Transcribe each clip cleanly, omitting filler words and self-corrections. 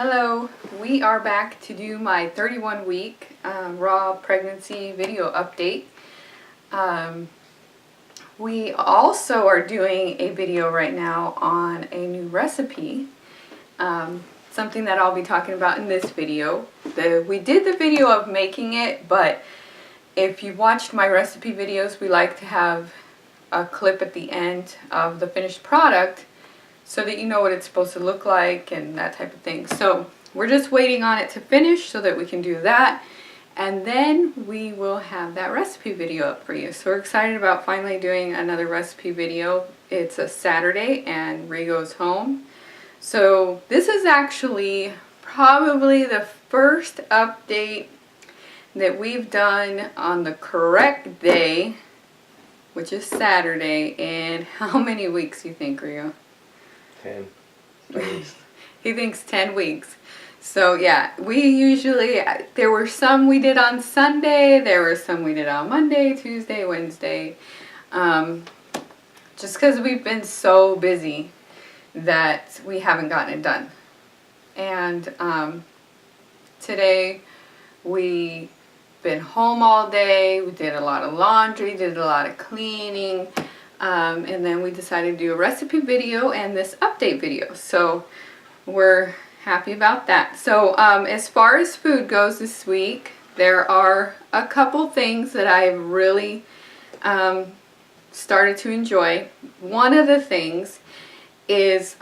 Hello, we are back to do my 31-week raw pregnancy video update. We also are doing a video right now on a new recipe, something that I'll be talking about in this video. We did the video of making it, but if you've watched my recipe videos, we like to have a clip at the end of the finished product so that you know what it's supposed to look like and that type of thing. So we're just waiting on it to finish so that we can do that, and then we will have that recipe video up for you. So we're excited about finally doing another recipe video. It's a Saturday and Rigo's home. So this is actually probably the first update that we've done on the correct day, which is Saturday, in how many weeks you think, Rio? 10 weeks. He thinks 10 weeks. So yeah, we usually, there were some we did on Sunday, there were some we did on Monday, Tuesday, Wednesday. Just because we've been so busy that we haven't gotten it done. And today we've been home all day, we did a lot of laundry, did a lot of cleaning. And then we decided to do a recipe video and this update video. So we're happy about that. So as far as food goes this week, there are a couple things that I've really started to enjoy. One of the things is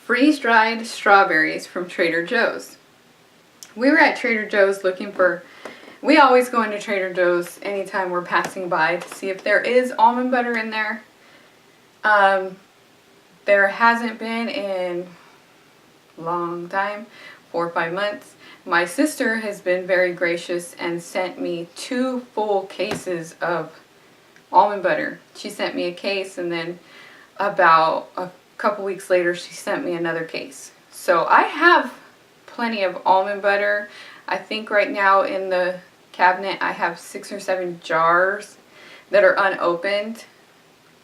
freeze-dried strawberries from Trader Joe's. We were at Trader Joe's looking for, we always go into Trader Joe's anytime we're passing by to see if there is almond butter in there. There hasn't been in a long time, 4 or 5 months. My sister has been very gracious and sent me 2 full cases of almond butter. She sent me a case, and then about a couple weeks later she sent me another case. So I have plenty of almond butter. I think right now in the cabinet I have 6 or 7 jars that are unopened.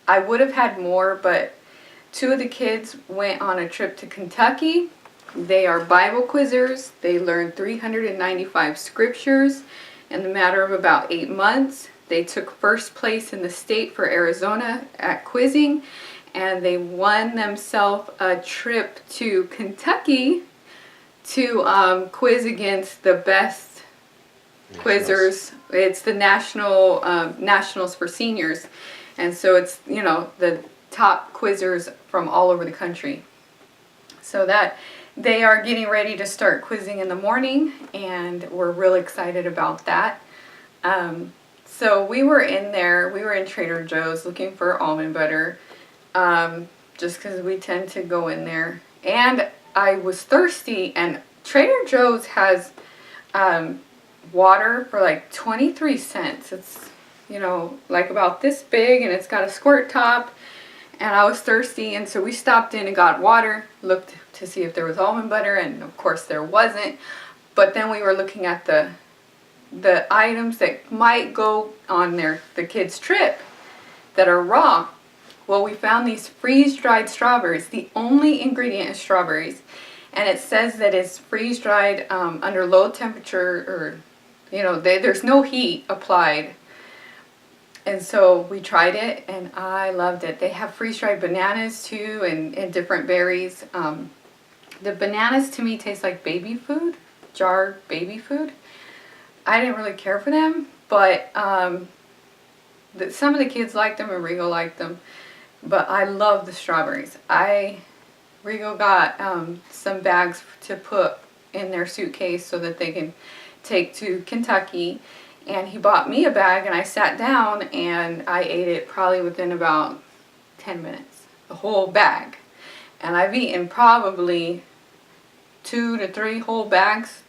I would have had more, but 2 of the kids went on a trip to Kentucky. They are Bible quizzers. They learned 395 scriptures in the matter of about 8 months. They took first place in the state for Arizona at quizzing, and they won themselves a trip to Kentucky to quiz against the best quizzers. It's the nationals for seniors, and so it's, you know, the top quizzers from all over the country. So that they are getting ready to start quizzing in the morning, and we're really excited about that. So we were in Trader Joe's looking for almond butter, just because we tend to go in there, and I was thirsty, and Trader Joe's has water for like 23 cents. It's, you know, like about this big, and it's got a squirt top, and I was thirsty, and so we stopped in and got water, looked to see if there was almond butter, and of course there wasn't. But then we were looking at the items that might go on the kids' trip that are raw. Well, we found these freeze-dried strawberries. The only ingredient is strawberries, and it says that it's freeze-dried under low temperature, or, you know, there's no heat applied. And so we tried it, and I loved it. They have freeze-dried bananas too, and different berries. The bananas to me taste like baby food, jarred baby food. I didn't really care for them, but some of the kids liked them, and Rigo liked them. But I love the strawberries. Rigo got some bags to put in their suitcase so that they can take to Kentucky, and he bought me a bag, and I sat down and I ate it probably within about 10 minutes, the whole bag. And I've eaten probably 2 to 3 whole bags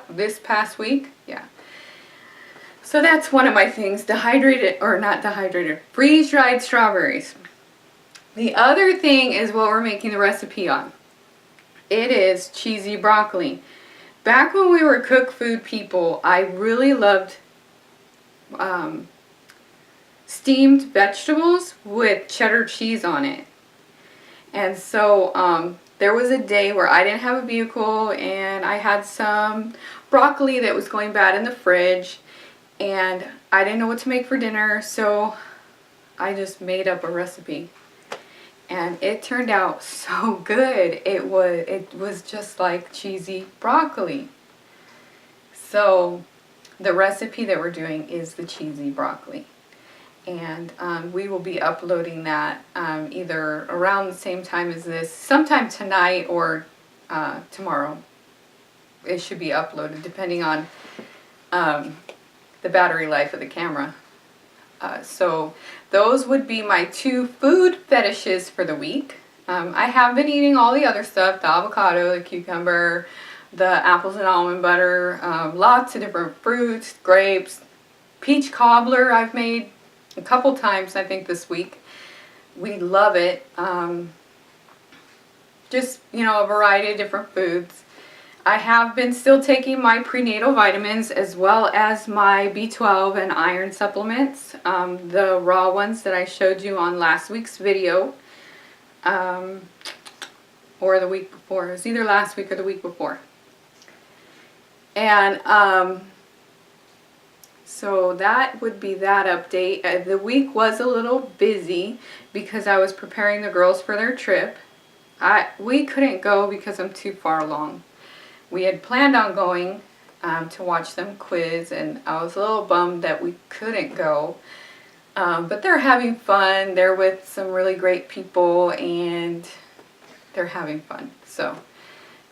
this past week. Yeah. So that's one of my things, freeze-dried strawberries. The other thing is what we're making the recipe on. It is cheesy broccoli. Back when we were cook food people, I really loved steamed vegetables with cheddar cheese on it. And so there was a day where I didn't have a vehicle and I had some broccoli that was going bad in the fridge and I didn't know what to make for dinner, so I just made up a recipe. And it turned out so good. It was just like cheesy broccoli. So the recipe that we're doing is the cheesy broccoli. And we will be uploading that either around the same time as this, sometime tonight or tomorrow. It should be uploaded depending on the battery life of the camera. So those would be my 2 food fetishes for the week. I have been eating all the other stuff, the avocado, the cucumber, the apples and almond butter, lots of different fruits, grapes, peach cobbler I've made a couple times I think this week. We love it. Just, you know, a variety of different foods. I have been still taking my prenatal vitamins as well as my B12 and iron supplements, the raw ones that I showed you on last week's video, or the week before. It was either last week or the week before. And so that would be that update. The week was a little busy because I was preparing the girls for their trip. We couldn't go because I'm too far along. We had planned on going to watch them quiz, and I was a little bummed that we couldn't go. But they're having fun. They're with some really great people, and they're having fun. So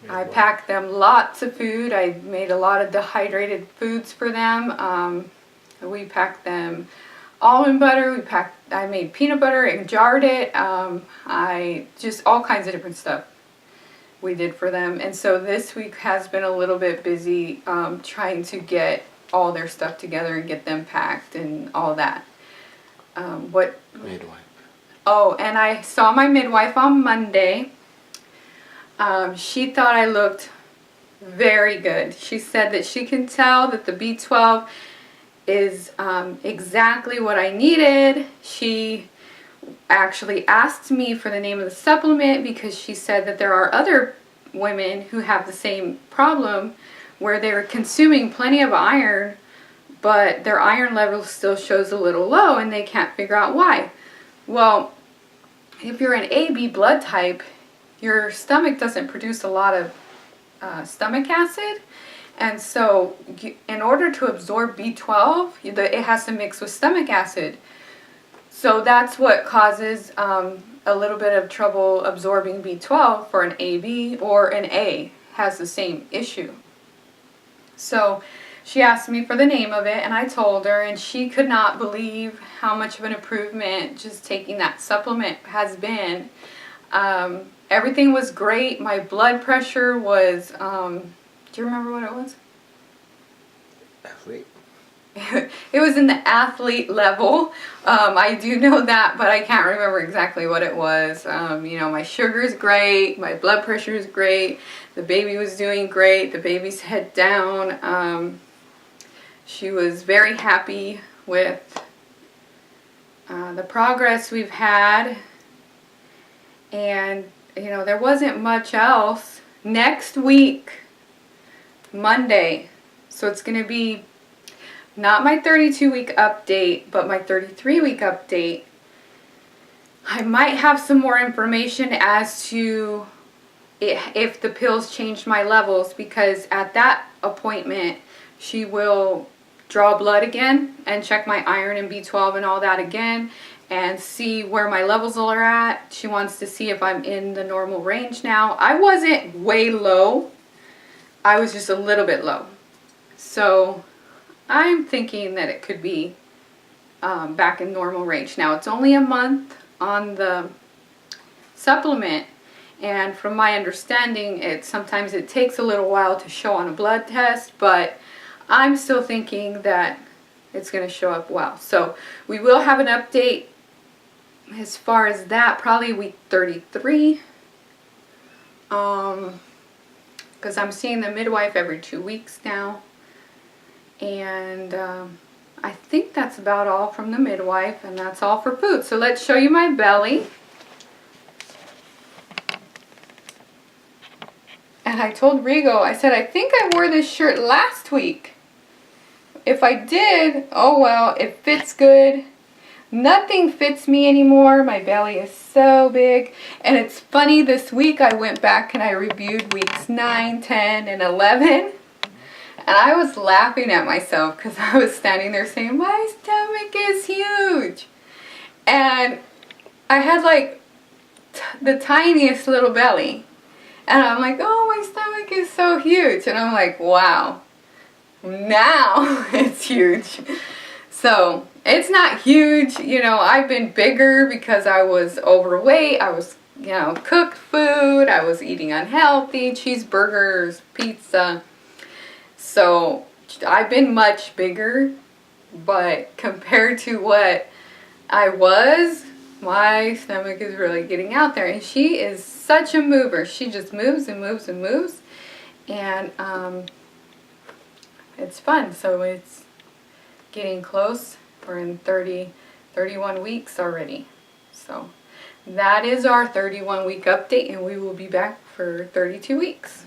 I packed them lots of food. I made a lot of dehydrated foods for them. We packed them almond butter. I made peanut butter and jarred it. I just all kinds of different stuff we did for them. And so this week has been a little bit busy trying to get all their stuff together and get them packed and all that. Midwife. Oh, and I saw my midwife on Monday. She thought I looked very good. She said that she can tell that the B12 is exactly what I needed. She actually asked me for the name of the supplement because she said that there are other women who have the same problem where they're consuming plenty of iron, but their iron level still shows a little low and they can't figure out why. Well, if you're an AB blood type, your stomach doesn't produce a lot of stomach acid, and so in order to absorb B12, it has to mix with stomach acid. So that's what causes a little bit of trouble absorbing B12 for an AB, or an A has the same issue. So she asked me for the name of it, and I told her, and she could not believe how much of an improvement just taking that supplement has been. Everything was great. My blood pressure was, do you remember what it was? Athlete. It was in the athlete level. I do know that, but I can't remember exactly what it was. You know, my sugar's great, my blood pressure is great, the baby was doing great, the baby's head down. She was very happy with the progress we've had, and you know, there wasn't much else. Next week, Monday, so it's going to be not my 32-week update, but my 33-week update. I might have some more information as to if the pills changed my levels, because at that appointment, she will draw blood again and check my iron and B12 and all that again and see where my levels are at. She wants to see if I'm in the normal range now. I wasn't way low. I was just a little bit low. So I'm thinking that it could be back in normal range. Now, it's only a month on the supplement, and from my understanding, sometimes it takes a little while to show on a blood test, but I'm still thinking that it's going to show up well. So we will have an update as far as that, probably week 33, because I'm seeing the midwife every 2 weeks now. And I think that's about all from the midwife, and that's all for food. So let's show you my belly. And I told Rigo, I said, I think I wore this shirt last week. If I did, oh well, it fits good. Nothing fits me anymore. My belly is so big. And it's funny, this week I went back and I reviewed weeks 9, 10, and 11. And I was laughing at myself because I was standing there saying, my stomach is huge. And I had like the tiniest little belly. And I'm like, oh, my stomach is so huge. And I'm like, wow, now it's huge. So it's not huge. You know, I've been bigger because I was overweight. I was, you know, cooked food. I was eating unhealthy, cheeseburgers, pizza. So I've been much bigger. But compared to what I was, my stomach is really getting out there. And she is such a mover. She just moves and moves and moves. And it's fun. So it's getting close. We're in 31 weeks already. So that is our 31 week update, and we will be back for 32 weeks.